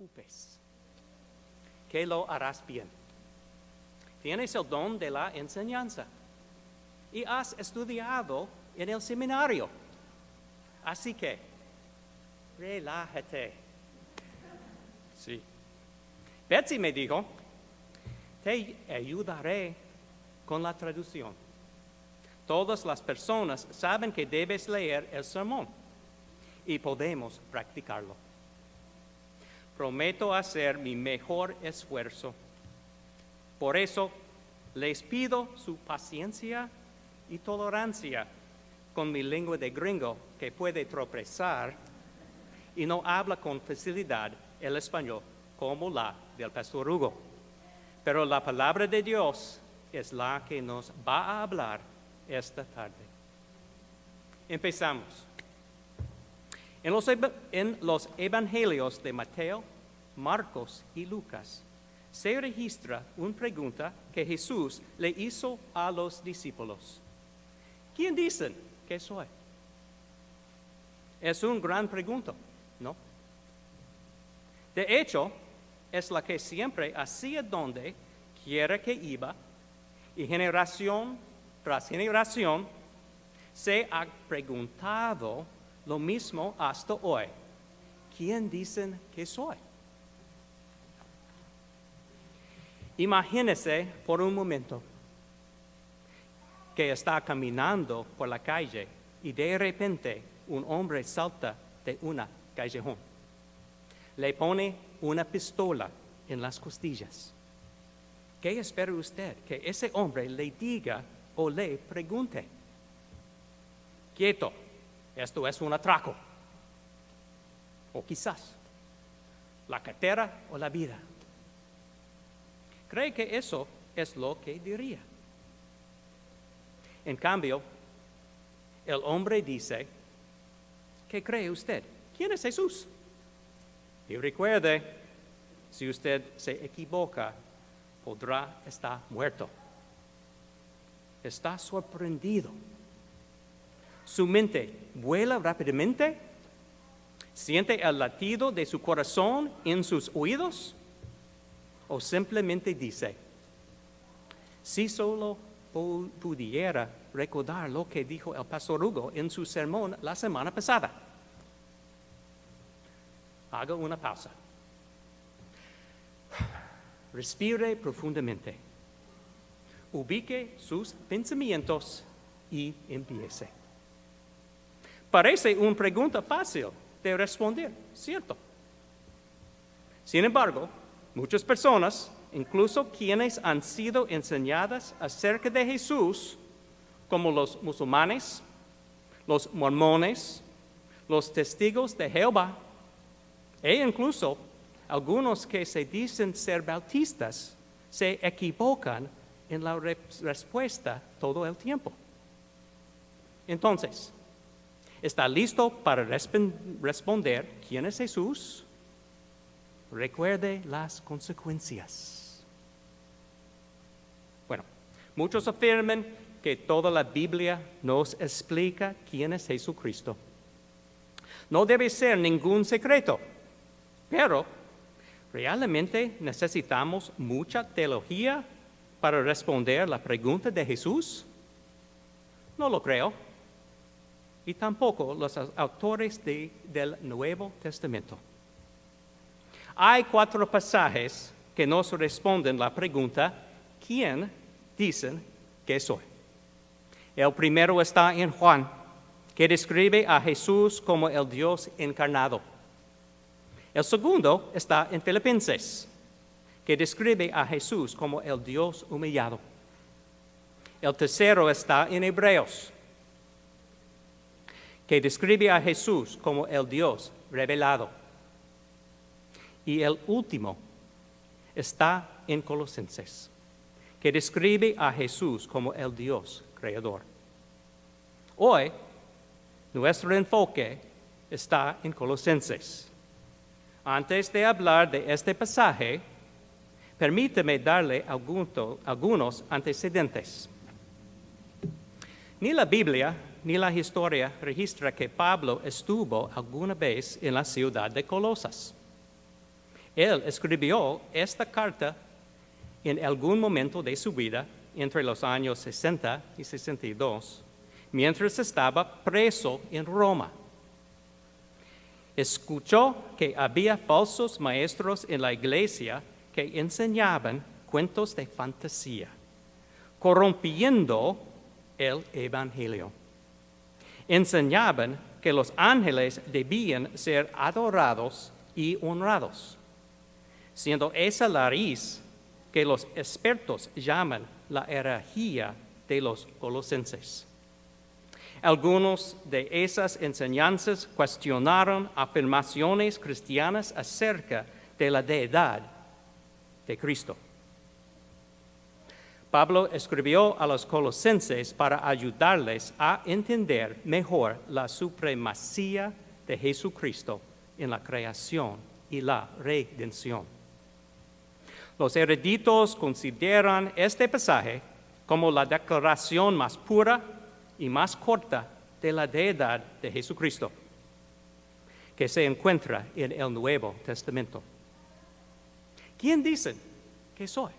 preocupes, que lo harás bien. Tienes el don de la enseñanza y has estudiado en el seminario. Así que, relájate. Sí. Betsy me dijo, te ayudaré con la traducción. Todas las personas saben que debes leer el sermón y podemos practicarlo. Prometo hacer mi mejor esfuerzo. Por eso, les pido su paciencia y tolerancia con mi lengua de gringo que puede tropezar y no habla con facilidad el español como la del pastor Hugo. Pero la palabra de Dios es la que nos va a hablar esta tarde. Empezamos. En los evangelios de Mateo, Marcos y Lucas se registra una pregunta que Jesús le hizo a los discípulos. ¿Quién dicen que soy? Es una gran pregunta, ¿no? De hecho, es la que siempre hacía donde quiera que iba, y generación tras generación se ha preguntado lo mismo hasta hoy. ¿Quién dicen que soy? Imagínese por un momento que está caminando por la calle y de repente un hombre salta de una callejón. Le pone una pistola en las costillas. ¿Qué espera usted que ese hombre le diga o le pregunte? Quieto, esto es un atraco. O quizás la cartera o la vida. ¿Cree que eso es lo que diría? En cambio, el hombre dice, ¿qué cree usted? ¿Quién es Jesús? Y recuerde, si usted se equivoca, podrá estar muerto. Está sorprendido. Su mente vuela rápidamente. ¿Siente el latido de su corazón en sus oídos? ¿O simplemente dice, si solo pudiera recordar lo que dijo el pastor Hugo en su sermón la semana pasada? Haga una pausa. Respire profundamente. Ubique sus pensamientos y empiece. Parece una pregunta fácil de responder, ¿cierto? Sin embargo, muchas personas, incluso quienes han sido enseñadas acerca de Jesús, como los musulmanes, los mormones, los testigos de Jehová, e incluso algunos que se dicen ser bautistas, se equivocan en la respuesta todo el tiempo. Entonces, ¿está listo para responder quién es Jesús? Recuerde las consecuencias. Bueno, muchos afirman que toda la Biblia nos explica quién es Jesucristo. No debe ser ningún secreto, pero ¿realmente necesitamos mucha teología para responder la pregunta de Jesús? No lo creo. Y tampoco los autores del Nuevo Testamento. Hay 4 pasajes que nos responden la pregunta, ¿quién dicen que soy? El primero está en Juan, que describe a Jesús como el Dios encarnado. El segundo está en Filipenses, que describe a Jesús como el Dios humillado. El tercero está en Hebreos, que describe a Jesús como el Dios revelado. Y el último está en Colosenses, que describe a Jesús como el Dios creador. Hoy, nuestro enfoque está en Colosenses. Antes de hablar de este pasaje, permítame darle algunos antecedentes. Ni la Biblia ni la historia registra que Pablo estuvo alguna vez en la ciudad de Colosas. Él escribió esta carta en algún momento de su vida, entre los años 60 y 62, mientras estaba preso en Roma. Escuchó que había falsos maestros en la iglesia que enseñaban cuentos de fantasía, corrompiendo el evangelio. Enseñaban que los ángeles debían ser adorados y honrados, siendo esa la raíz que los expertos llaman la herejía de los colosenses. Algunos de esas enseñanzas cuestionaron afirmaciones cristianas acerca de la deidad de Cristo. Pablo escribió a los colosenses para ayudarles a entender mejor la supremacía de Jesucristo en la creación y la redención. Los eruditos consideran este pasaje como la declaración más pura y más corta de la deidad de Jesucristo, que se encuentra en el Nuevo Testamento. ¿Quién dicen que soy?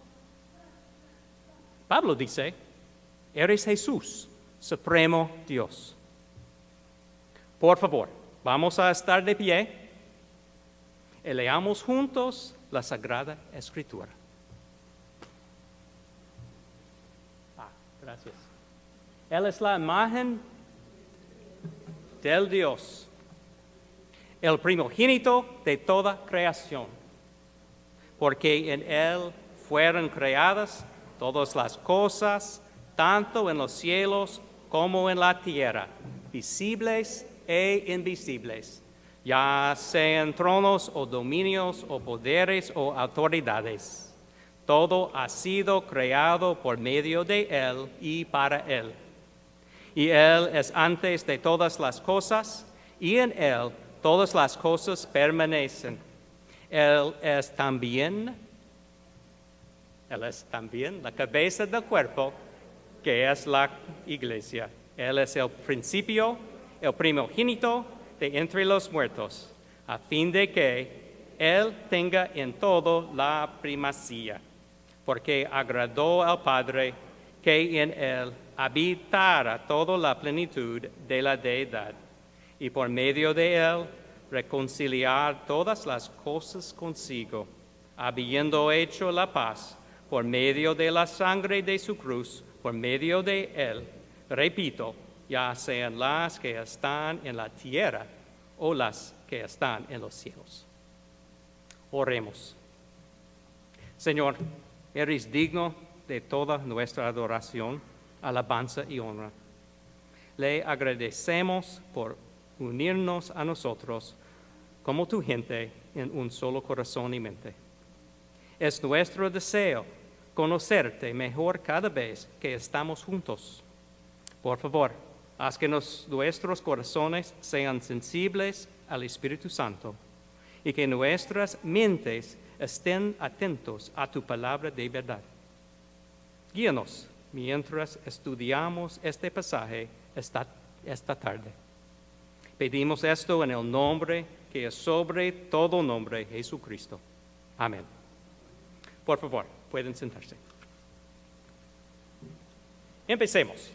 Pablo dice, eres Jesús, Supremo Dios. Por favor, vamos a estar de pie y leamos juntos la Sagrada Escritura. Gracias. Él es la imagen del Dios, el primogénito de toda creación, porque en Él fueron creadas todas las cosas, tanto en los cielos como en la tierra, visibles e invisibles, ya sean tronos o dominios o poderes o autoridades. Todo ha sido creado por medio de Él y para Él. Y Él es antes de todas las cosas, y en Él todas las cosas permanecen. Él es también la cabeza del cuerpo, que es la iglesia. Él es el principio, el primogénito de entre los muertos, a fin de que Él tenga en todo la primacía, porque agradó al Padre que en Él habitara toda la plenitud de la deidad, y por medio de Él reconciliar todas las cosas consigo, habiendo hecho la paz por medio de la sangre de su cruz, por medio de Él, repito, ya sean las que están en la tierra o las que están en los cielos. Oremos. Señor, eres digno de toda nuestra adoración, alabanza y honra. Le agradecemos por unirnos a nosotros como tu gente en un solo corazón y mente. Es nuestro deseo conocerte mejor cada vez que estamos juntos. Por favor, haz que nuestros corazones sean sensibles al Espíritu Santo y que nuestras mentes estén atentos a tu palabra de verdad. Guíanos mientras estudiamos este pasaje esta tarde. Pedimos esto en el nombre que es sobre todo nombre, Jesucristo. Amén. Por favor, pueden sentarse. Empecemos.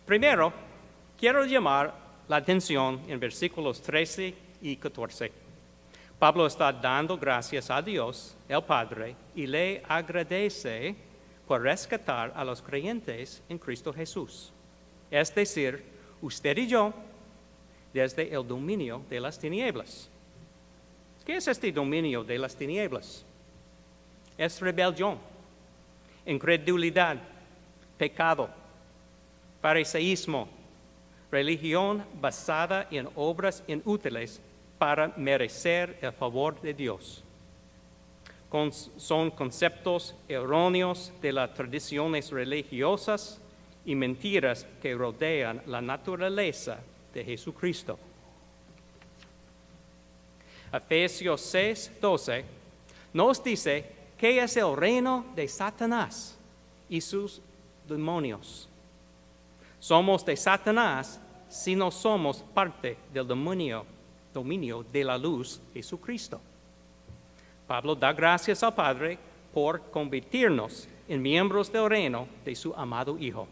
Primero, quiero llamar la atención en versículos 13 y 14. Pablo está dando gracias a Dios, el Padre, y le agradece por rescatar a los creyentes en Cristo Jesús. Es decir, usted y yo, desde el dominio de las tinieblas. ¿Qué es este dominio de las tinieblas? Es rebelión, incredulidad, pecado, fariseísmo, religión basada en obras inútiles para merecer el favor de Dios. Son conceptos erróneos de las tradiciones religiosas y mentiras que rodean la naturaleza de Jesucristo. Efesios 6:12 nos dice que es el reino de Satanás y sus demonios. Somos de Satanás si no somos parte del dominio de la luz Jesucristo. Pablo da gracias al Padre por convertirnos en miembros del reino de su amado Hijo,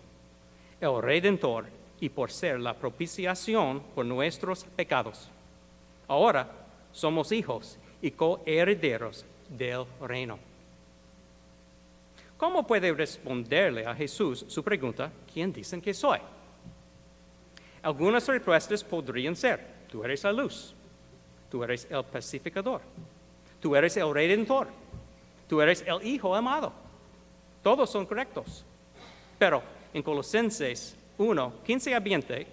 el Redentor, y por ser la propiciación por nuestros pecados. Ahora somos hijos y coherederos del reino. ¿Cómo puede responderle a Jesús su pregunta, ¿quién dicen que soy? Algunas respuestas podrían ser, tú eres la luz, tú eres el pacificador, tú eres el Redentor, tú eres el Hijo amado. Todos son correctos. Pero en Colosenses 1, 15 a 20,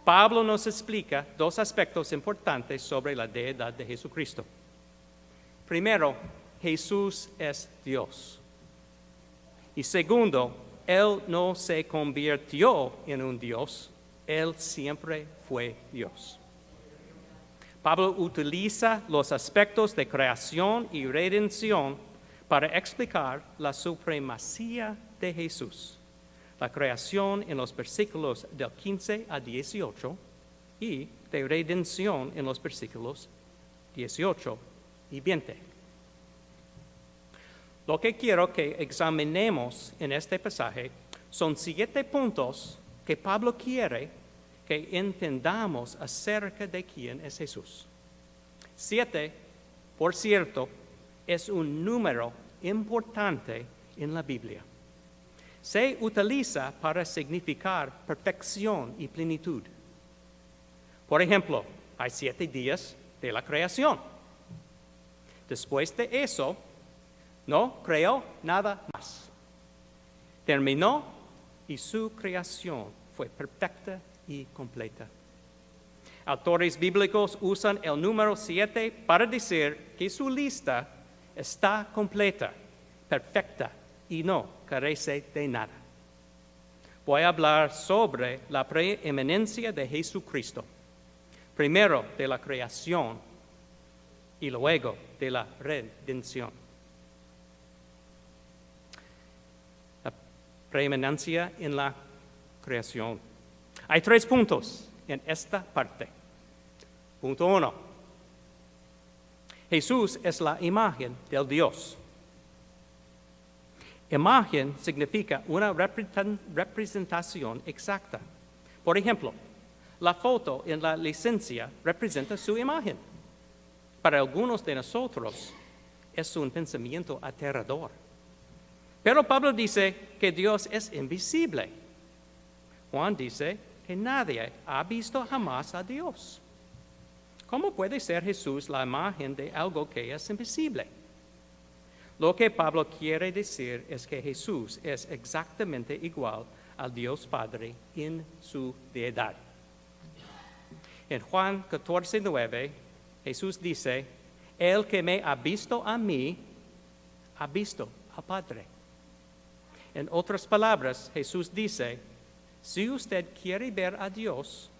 Pablo nos explica dos aspectos importantes sobre la deidad de Jesucristo. Primero, Jesús es Dios. Y segundo, Él no se convirtió en un Dios, Él siempre fue Dios. Pablo utiliza los aspectos de creación y redención para explicar la supremacía de Jesús. La creación en los versículos del 15 a 18 y de redención en los versículos 18 y 20. Lo que quiero que examinemos en este pasaje son 7 puntos que Pablo quiere que entendamos acerca de quién es Jesús. 7, por cierto, es un número importante en la Biblia. Se utiliza para significar perfección y plenitud. Por ejemplo, hay 7 días de la creación. Después de eso, no creó nada más. Terminó y su creación fue perfecta y completa. Autores bíblicos usan el número 7 para decir que su lista está completa, perfecta y no carece de nada. Voy a hablar sobre la preeminencia de Jesucristo, primero de la creación y luego de la redención. La preeminencia en la creación. Hay 3 puntos en esta parte. Punto 1. Jesús es la imagen del Dios. Imagen significa una representación exacta. Por ejemplo, la foto en la licencia representa su imagen. Para algunos de nosotros es un pensamiento aterrador. Pero Pablo dice que Dios es invisible. Juan dice que nadie ha visto jamás a Dios. ¿Cómo puede ser Jesús la imagen de algo que es invisible? Lo que Pablo quiere decir es que Jesús es exactamente igual al Dios Padre en su deidad. En Juan 14:9, Jesús dice, el que me ha visto a mí, ha visto al Padre. En otras palabras, Jesús dice, si usted quiere ver a Dios,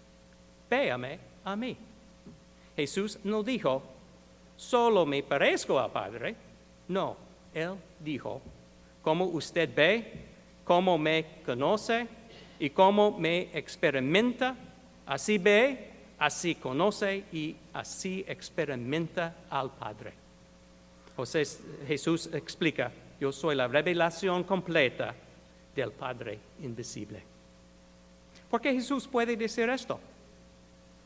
véame a mí. Jesús no dijo, solo me parezco al Padre. No, Él dijo, como usted ve, cómo me conoce y cómo me experimenta, así ve, así conoce y así experimenta al Padre. Jesús explica, yo soy la revelación completa del Padre invisible. ¿Por qué Jesús puede decir esto?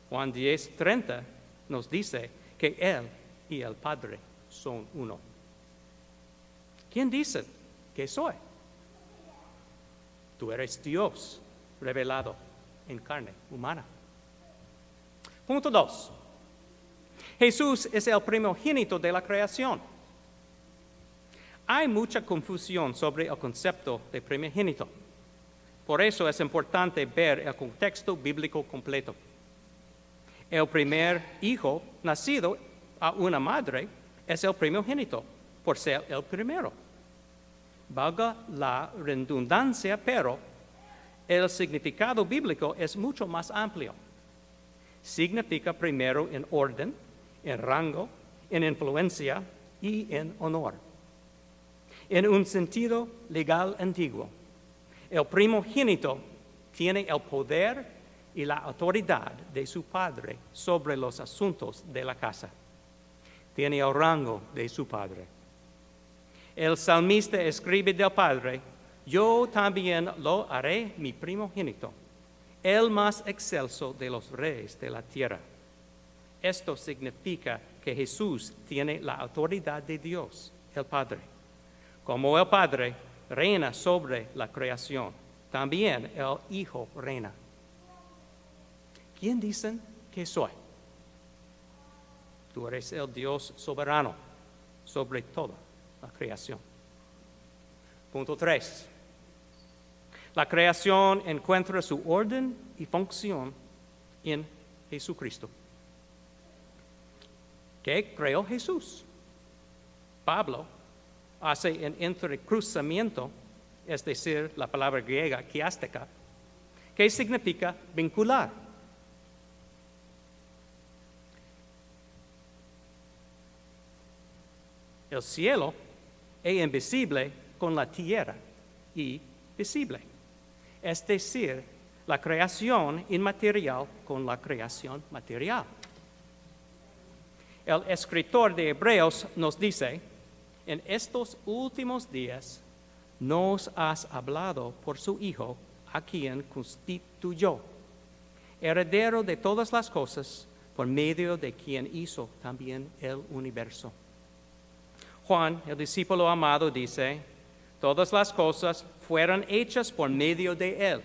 Juan 10:30 nos dice que Él y el Padre son uno. ¿Quién dice que soy? Tú eres Dios revelado en carne humana. Punto 2. Jesús es el primogénito de la creación. Hay mucha confusión sobre el concepto de primogénito. Por eso es importante ver el contexto bíblico completo. El primer hijo nacido a una madre es el primogénito, por ser el primero. Valga la redundancia, pero el significado bíblico es mucho más amplio. Significa primero en orden, en rango, en influencia y en honor. En un sentido legal antiguo, el primogénito tiene el poder y la autoridad de su padre sobre los asuntos de la casa. tiene el rango de su Padre. El salmista escribe del Padre: yo también lo haré mi primogénito, el más excelso de los reyes de la tierra. Esto significa que Jesús tiene la autoridad de Dios, el Padre. Como el Padre reina sobre la creación, también el Hijo reina. ¿Quién dicen que soy? Tú eres el Dios soberano sobre toda la creación. Punto 3. La creación encuentra su orden y función en Jesucristo. ¿Qué creó Jesús? Pablo hace un entrecruzamiento, es decir, la palabra griega kiastica, que significa vincular. El cielo es invisible con la tierra y visible, es decir, la creación inmaterial con la creación material. El escritor de Hebreos nos dice: en estos últimos días nos has hablado por su Hijo, a quien constituyó, heredero de todas las cosas, por medio de quien hizo también el universo. Juan, el discípulo amado, dice: todas las cosas fueron hechas por medio de Él,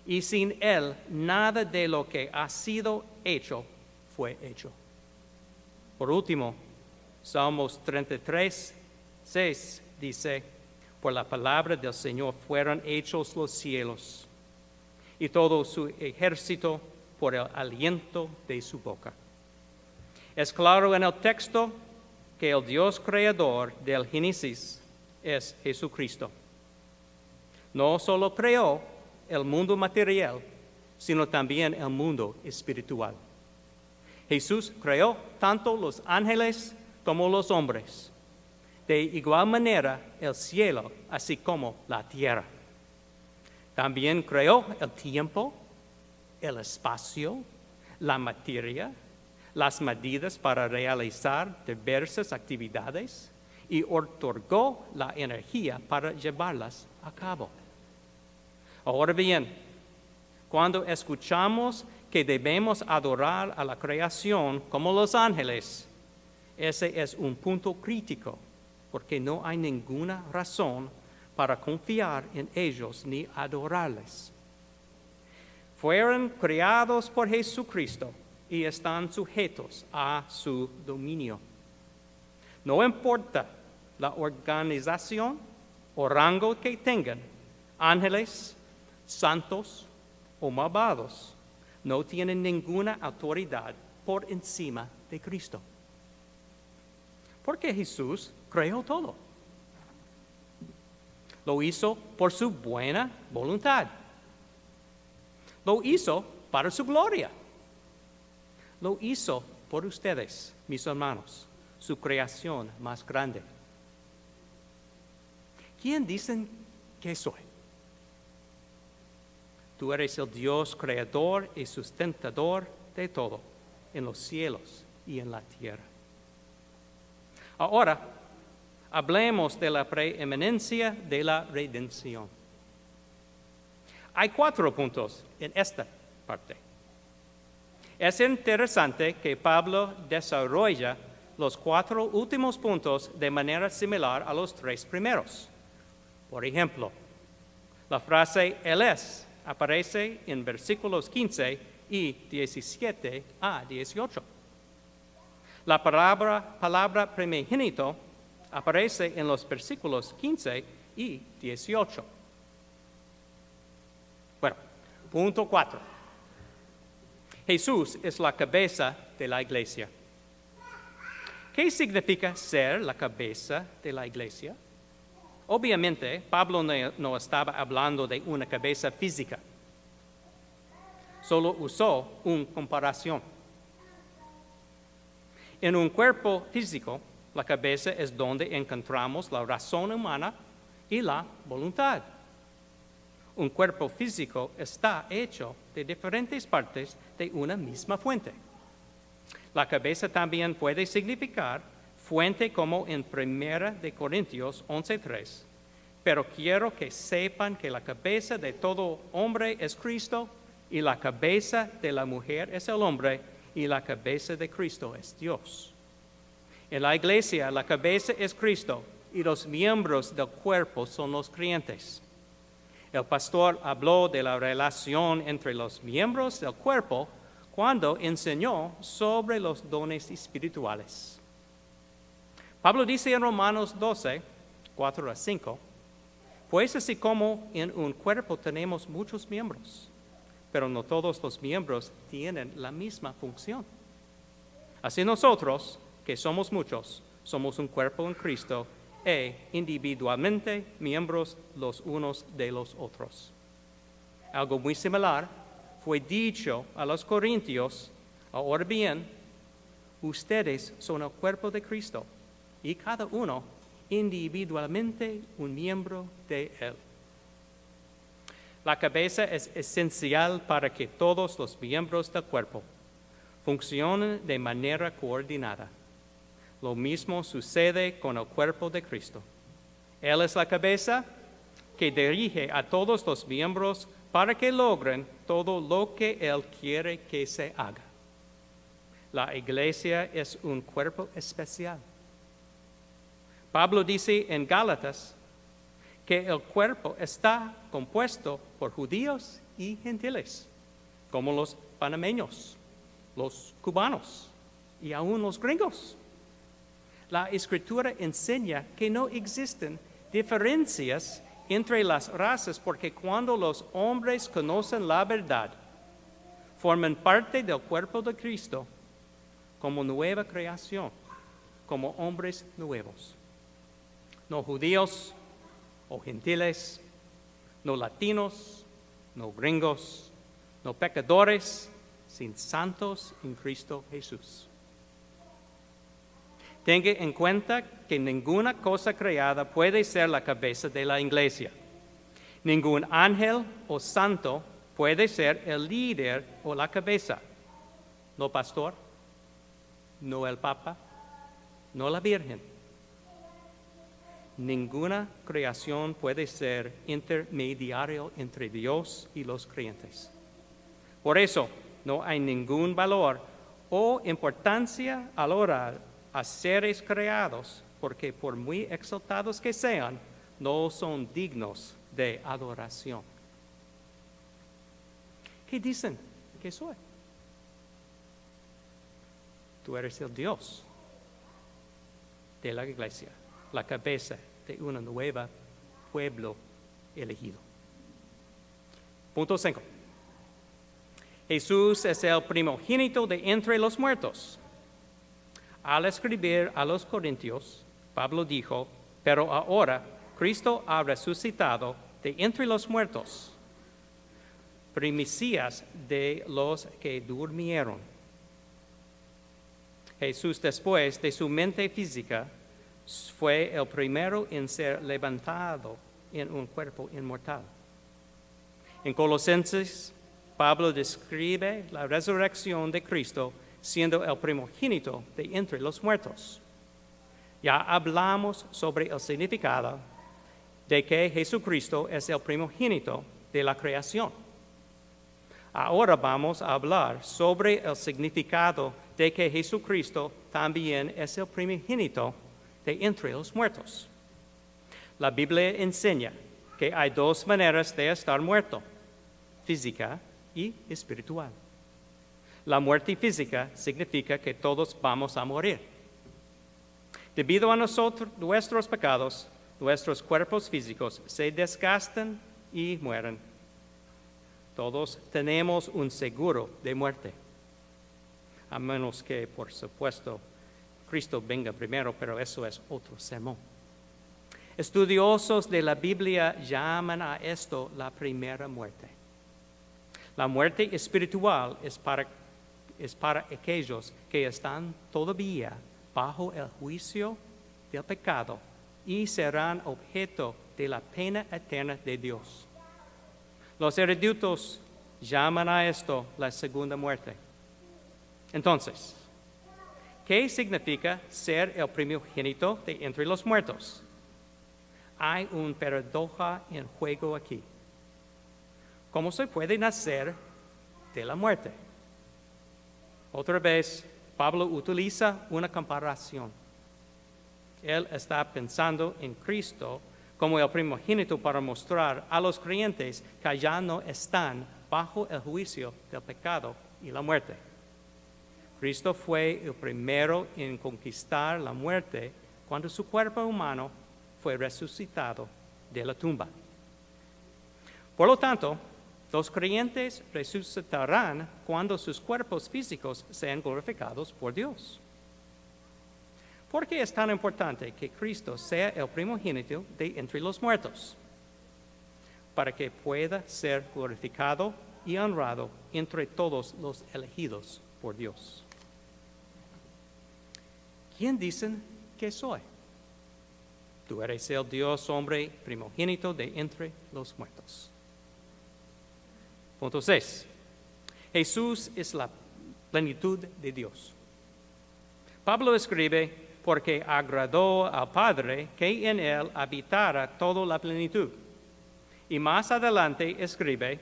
y sin Él nada de lo que ha sido hecho fue hecho. Por último, Salmos 33, 6 dice: por la palabra del Señor fueron hechos los cielos, y todo su ejército por el aliento de su boca. Es claro en el texto que el Dios creador del Génesis es Jesucristo. No solo creó el mundo material, sino también el mundo espiritual. Jesús creó tanto los ángeles como los hombres. De igual manera el cielo, así como la tierra. También creó el tiempo, el espacio, la materia, las medidas para realizar diversas actividades y otorgó la energía para llevarlas a cabo. Ahora bien, cuando escuchamos que debemos adorar a la creación como los ángeles, ese es un punto crítico, porque no hay ninguna razón para confiar en ellos ni adorarles. Fueron creados por Jesucristo y están sujetos a su dominio. No importa la organización o rango que tengan, ángeles, santos o malvados, no tienen ninguna autoridad por encima de Cristo. Porque Jesús creó todo. Lo hizo por su buena voluntad. Lo hizo para su gloria. Lo hizo por ustedes, mis hermanos, su creación más grande. ¿Quién dicen que soy? Tú eres el Dios creador y sustentador de todo, en los cielos y en la tierra. Ahora, hablemos de la preeminencia de la redención. Hay 4 puntos en esta parte. Es interesante que Pablo desarrolla los 4 últimos puntos de manera similar a los 3 primeros. Por ejemplo, la frase Él es aparece en versículos 15 y 17 a 18. La palabra primogénito aparece en los versículos 15 y 18. Bueno, punto 4. Jesús es la cabeza de la iglesia. ¿Qué significa ser la cabeza de la iglesia? Obviamente, Pablo no estaba hablando de una cabeza física. Solo usó una comparación. En un cuerpo físico, la cabeza es donde encontramos la razón humana y la voluntad. Un cuerpo físico está hecho de diferentes partes de una misma fuente. La cabeza también puede significar fuente como en 1 de Corintios 11:3. Pero quiero que sepan que la cabeza de todo hombre es Cristo y la cabeza de la mujer es el hombre y la cabeza de Cristo es Dios. En la iglesia la cabeza es Cristo y los miembros del cuerpo son los creyentes. El pastor habló de la relación entre los miembros del cuerpo cuando enseñó sobre los dones espirituales. Pablo dice en Romanos 12, 4-5, pues así como en un cuerpo tenemos muchos miembros, pero no todos los miembros tienen la misma función. Así nosotros, que somos muchos, somos un cuerpo en Cristo e individualmente miembros los unos de los otros. Algo muy similar fue dicho a los corintios. Ahora bien, ustedes son el cuerpo de Cristo y cada uno individualmente un miembro de él. La cabeza es esencial para que todos los miembros del cuerpo funcionen de manera coordinada. Lo mismo sucede con el cuerpo de Cristo. Él es la cabeza que dirige a todos los miembros para que logren todo lo que Él quiere que se haga. La iglesia es un cuerpo especial. Pablo dice en Gálatas que el cuerpo está compuesto por judíos y gentiles, como los panameños, los cubanos y aún los gringos. La Escritura enseña que no existen diferencias entre las razas porque cuando los hombres conocen la verdad, forman parte del cuerpo de Cristo como nueva creación, como hombres nuevos. No judíos o gentiles, no latinos, no gringos, no pecadores, sino santos en Cristo Jesús. Tenga en cuenta que ninguna cosa creada puede ser la cabeza de la iglesia. Ningún ángel o santo puede ser el líder o la cabeza. No pastor, no el papa, no la virgen. Ninguna creación puede ser intermediario entre Dios y los creyentes. Por eso, no hay ningún valor o importancia al orar a seres creados, porque por muy exaltados que sean, no son dignos de adoración. ¿Qué dicen que soy? Tú eres el Dios de la iglesia, la cabeza de una nueva pueblo elegido. Punto 5. Jesús es el primogénito de entre los muertos. Al escribir a los Corintios, Pablo dijo, pero ahora Cristo ha resucitado de entre los muertos, primicias de los que durmieron. Jesús, después de su mente física, fue el primero en ser levantado en un cuerpo inmortal. En Colosenses, Pablo describe la resurrección de Cristo siendo el primogénito de entre los muertos. Ya hablamos sobre el significado de que Jesucristo es el primogénito de la creación. Ahora vamos a hablar sobre el significado de que Jesucristo también es el primogénito de entre los muertos. La Biblia enseña que hay dos maneras de estar muerto, física y espiritual. La muerte física significa que todos vamos a morir. Debido a nuestros pecados, nuestros cuerpos físicos se desgastan y mueren. Todos tenemos un seguro de muerte, a menos que, por supuesto, Cristo venga primero, pero eso es otro sermón. Estudiosos de la Biblia llaman a esto la primera muerte. La muerte espiritual es para aquellos que están todavía bajo el juicio del pecado y serán objeto de la pena eterna de Dios. Los eruditos llaman a esto la segunda muerte. Entonces, ¿Qué significa ser el primogénito de entre los muertos? Hay una paradoja en juego aquí. ¿Cómo se puede nacer de la muerte? Otra vez, Pablo utiliza una comparación. Él está pensando en Cristo como el primogénito para mostrar a los creyentes que ya no están bajo el juicio del pecado y la muerte. Cristo fue el primero en conquistar la muerte cuando su cuerpo humano fue resucitado de la tumba. Por lo tanto, los creyentes resucitarán cuando sus cuerpos físicos sean glorificados por Dios. ¿Por qué es tan importante que Cristo sea el primogénito de entre los muertos? Para que pueda ser glorificado y honrado entre todos los elegidos por Dios. ¿Quién dicen que soy? Tú eres el Dios hombre primogénito de entre los muertos. Punto 6. Jesús es la plenitud de Dios. Pablo escribe, porque agradó al Padre que en él habitara toda la plenitud. Y más adelante escribe,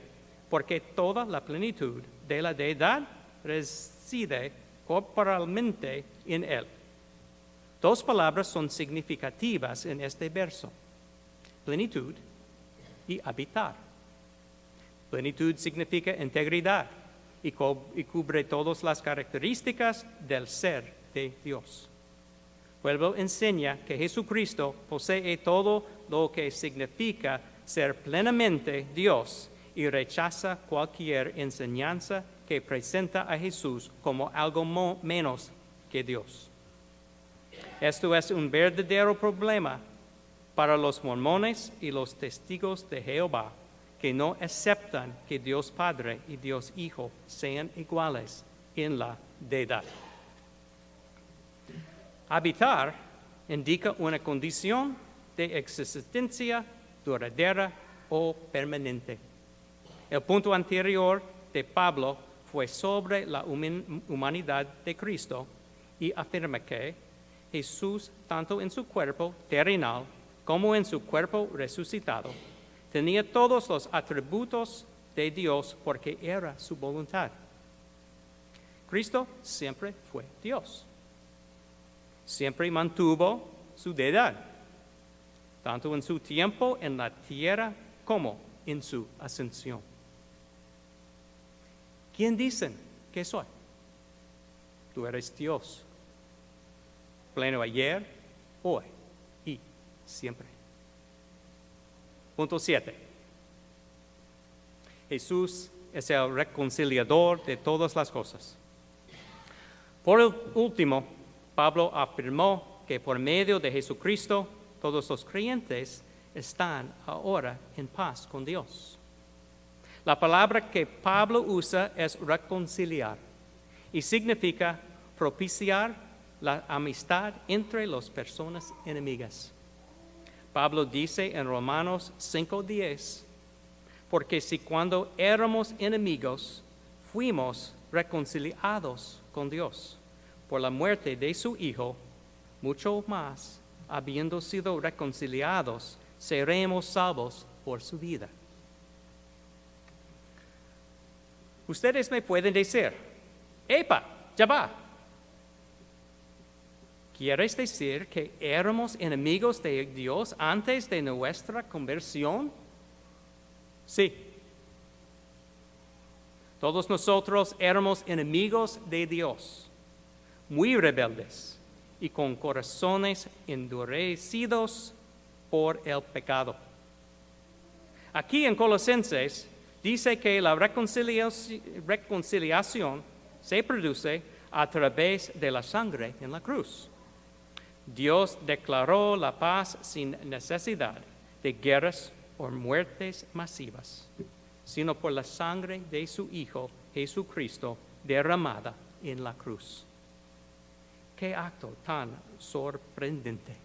porque toda la plenitud de la deidad reside corporalmente en él. Dos palabras son significativas en este verso: plenitud y habitar. Plenitud significa integridad y cubre todas las características del ser de Dios. Pueblo enseña que Jesucristo posee todo lo que significa ser plenamente Dios y rechaza cualquier enseñanza que presenta a Jesús como algo menos que Dios. Esto es un verdadero problema para los mormones y los testigos de Jehová, que no aceptan que Dios Padre y Dios Hijo sean iguales en la deidad. Habitar indica una condición de existencia duradera o permanente. El punto anterior de Pablo fue sobre la humanidad de Cristo y afirma que Jesús, tanto en su cuerpo terrenal como en su cuerpo resucitado, tenía todos los atributos de Dios porque era su voluntad. Cristo siempre fue Dios. Siempre mantuvo su deidad, tanto en su tiempo en la tierra como en su ascensión. ¿Quién dicen que soy? Tú eres Dios, pleno ayer, hoy y siempre. Punto 7. Jesús es el reconciliador de todas las cosas. Por último, Pablo afirmó que por medio de Jesucristo todos los creyentes están ahora en paz con Dios. La palabra que Pablo usa es reconciliar y significa propiciar la amistad entre las personas enemigas. Pablo dice en Romanos 5:10, porque si cuando éramos enemigos fuimos reconciliados con Dios por la muerte de su Hijo, mucho más, habiendo sido reconciliados, seremos salvos por su vida. Ustedes me pueden decir, ¡epa, ya va! ¿Quieres decir que éramos enemigos de Dios antes de nuestra conversión? Sí. Todos nosotros éramos enemigos de Dios, muy rebeldes y con corazones endurecidos por el pecado. Aquí en Colosenses dice que la reconciliación se produce a través de la sangre en la cruz. Dios declaró la paz sin necesidad de guerras o muertes masivas, sino por la sangre de su Hijo Jesucristo derramada en la cruz. ¡Qué acto tan sorprendente!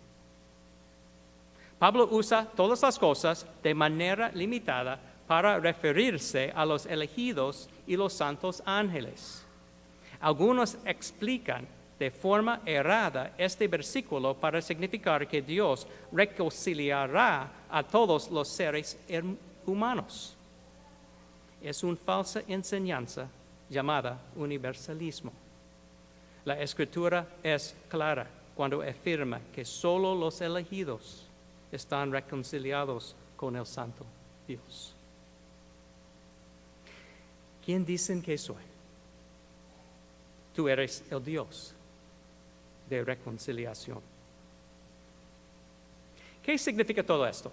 Pablo usa todas las cosas de manera limitada para referirse a los elegidos y los santos ángeles. Algunos explican de forma errada este versículo para significar que Dios reconciliará a todos los seres humanos. Es una falsa enseñanza llamada universalismo. La Escritura es clara cuando afirma que solo los elegidos están reconciliados con el Santo Dios. ¿Quién dicen que soy? Tú eres el Dios de reconciliación. ¿Qué significa todo esto?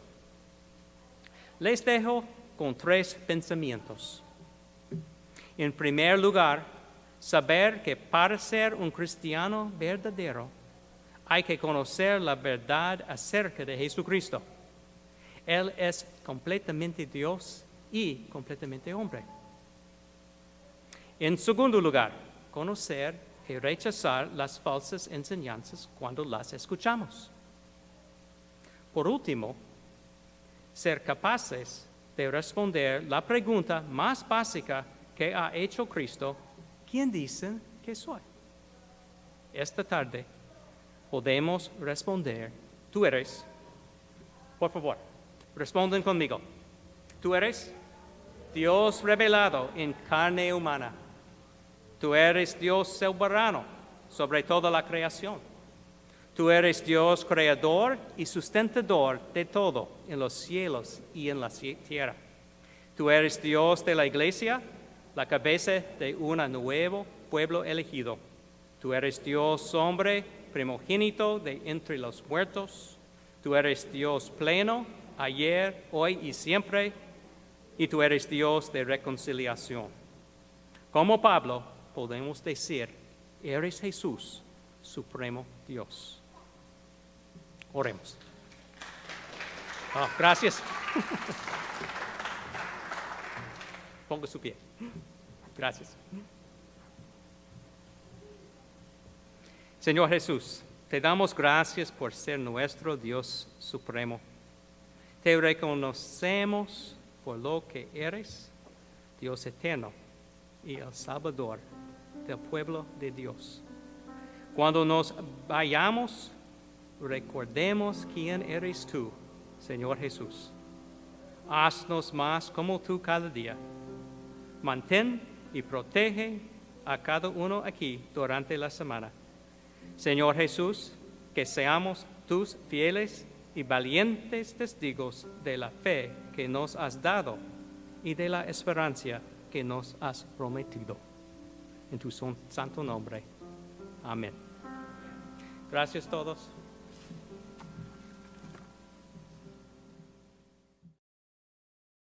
Les dejo con 3 pensamientos. En primer lugar, saber que para ser un cristiano verdadero hay que conocer la verdad acerca de Jesucristo. Él es completamente Dios y completamente hombre. En segundo lugar, conocer y rechazar las falsas enseñanzas cuando las escuchamos. Por último, ser capaces de responder la pregunta más básica que ha hecho Cristo: ¿quién dicen que soy? Esta tarde podemos responder: tú eres. Por favor, responden conmigo. Tú eres Dios revelado en carne humana. Tú eres Dios soberano sobre toda la creación. Tú eres Dios creador y sustentador de todo en los cielos y en la tierra. Tú eres Dios de la iglesia, la cabeza de un nuevo pueblo elegido. Tú eres Dios hombre, primogénito de entre los muertos. Tú eres Dios pleno, ayer, hoy y siempre. Y tú eres Dios de reconciliación. Como Pablo, podemos decir: eres Jesús, supremo Dios. Oremos. Gracias. Ponga su pie. Gracias. Señor Jesús, te damos gracias por ser nuestro Dios supremo. Te reconocemos por lo que eres, Dios eterno y el Salvador del pueblo de Dios. Cuando nos vayamos, recordemos quién eres tú, Señor Jesús. Haznos más como tú cada día. Mantén y protege a cada uno aquí durante la semana. Señor Jesús, que seamos tus fieles y valientes testigos de la fe que nos has dado y de la esperanza que nos has prometido. En tu santo nombre. Amén. Gracias a todos.